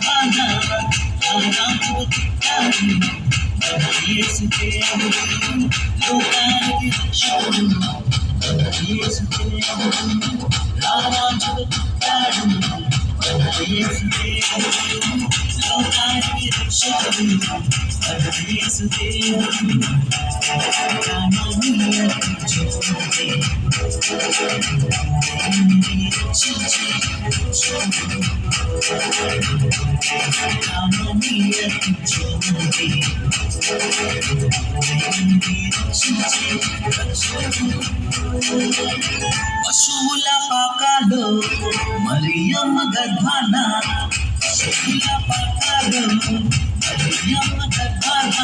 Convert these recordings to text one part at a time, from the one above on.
గర్భాన ఆరాధకు పుట్టాడు యేసు దేవుడు లోకానికి రక్షకుడు యేసు దేవుడు ఆరాధకు పుట్టాడు యేసు దేవుడు లోకానికి రక్షకుడు యేసు దేవుడు ప్రాణాన్ని అర్పించుకుంటే పశువుల పాకాలో మరియమ్మ గర్భాన పశువుల పాకాలో మరియమ్మ గర్భాన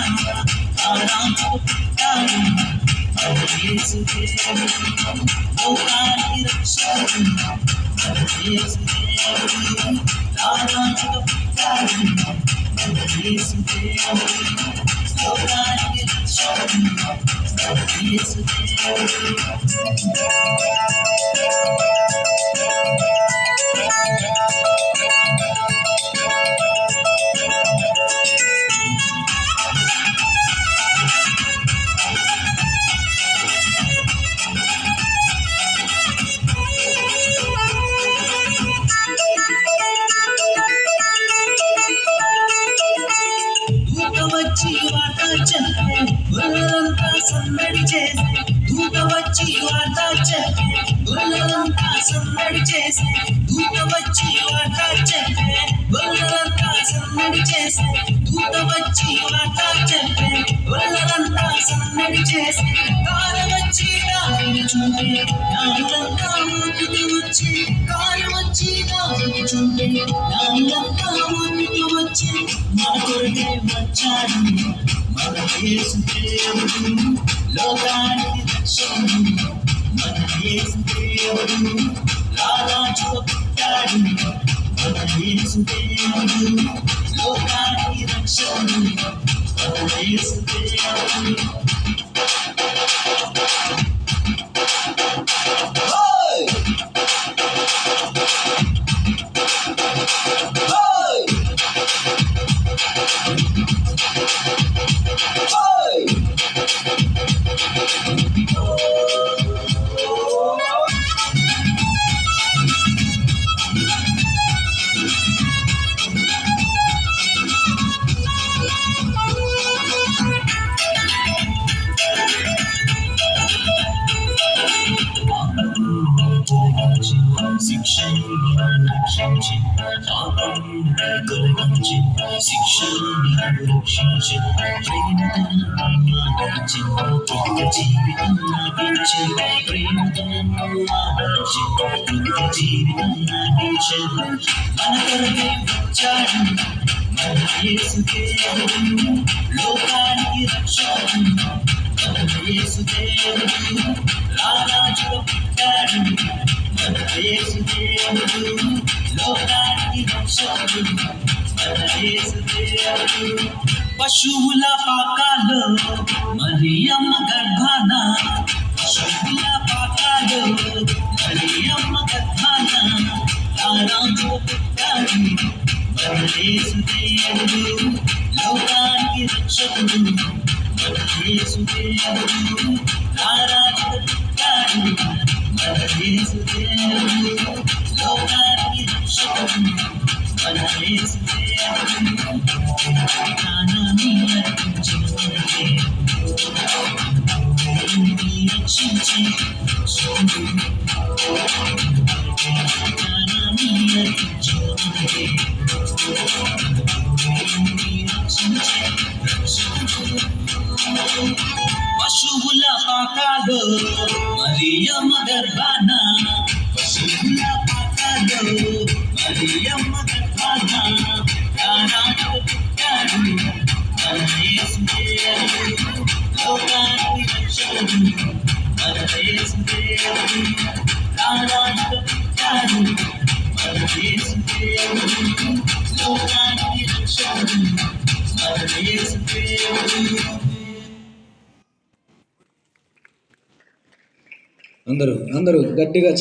ఆరాధకు పుట్టాడు యేసు దేవుడు లోకానికి రక్షకుడు యేసు దేవుడు ఆరాధకు పుట్టాడు యేసు దేవుడు లోకానికి రక్షకుడు యేసు దేవుడు వచ్చి వార్త చెప్పే గొల్లలంతా సందడి చేసే దూత వచ్చి వార్త చెప్పే గొల్లలంతా సందడి చేసే దూత వచ్చి వార్త చెప్పే గొల్లలంతా సందడి చేసే దూత వచ్చి వార్త చెప్పే గొల్లలంతా సందడి చేసే కార వచ్చి దారిని చూపే జ్ఞానులంతా ఊపిరి వచ్చి కార వచ్చి దారిని చూపే జ్ఞానులంతా ఊపిరి వచ్చి మన కొరకే వచ్చాడు మన యేసు దేవుడు లోకానికి రక్షకుడు మన యేసు దేవుడు రారాజుగా పుట్టాడు మన యేసు దేవుడు లోకానికి రక్షకుడు మన యేసు దేవుడు శిక్షను రక్షించి తొలగించి శిక్షను రక్షించి ప్రేమతో ఆదరించి కొత్త జీవితం నాకించి ప్రేమతో ఆదరించి కొత్త జీవితం నాకించి మన కొరకే వచ్చాడు మన యేసు దేవుడు లోకానికి రక్షకుడు మన యేసు దేవుడు రారాజుగా పుట్టాడు మన యేసు దేవుడు లోకానికి రక్షకుడు మన యేసు దేవుడు పశువుల పాకాలో మరియమ్మ గర్భాన పశువుల పాకాలో మరియమ్మ గర్భాన ఆరాధకు పుట్టాడు మన యేసు దేవుడు లోకానికి రక్షకుడు మన యేసు దేవుడు ఆరాధకు పుట్టాడు మన యేసు దేవుడు లోకానికి రక్షకుడు మన యేసు దేవుడు ప్రాణాన్ని అర్పించుకుంటే రక్షించి ప్రాణాన్ని అర్పించుకుంటే పశువుల పాకాలో మరియమ్మ గర్భాన పశువుల పాకాలో మరియమ్మ గర్భాన ఆరాధకు పుట్టాడు మన యేసు దేవుడు లోకానికి రక్షకుడు మన యేసు దేవుడు ఆరాధకు పుట్టాడు మన యేసు దేవుడు లోకానికి రక్షకుడు మన యేసు దేవుడు. అందరూ గట్టిగా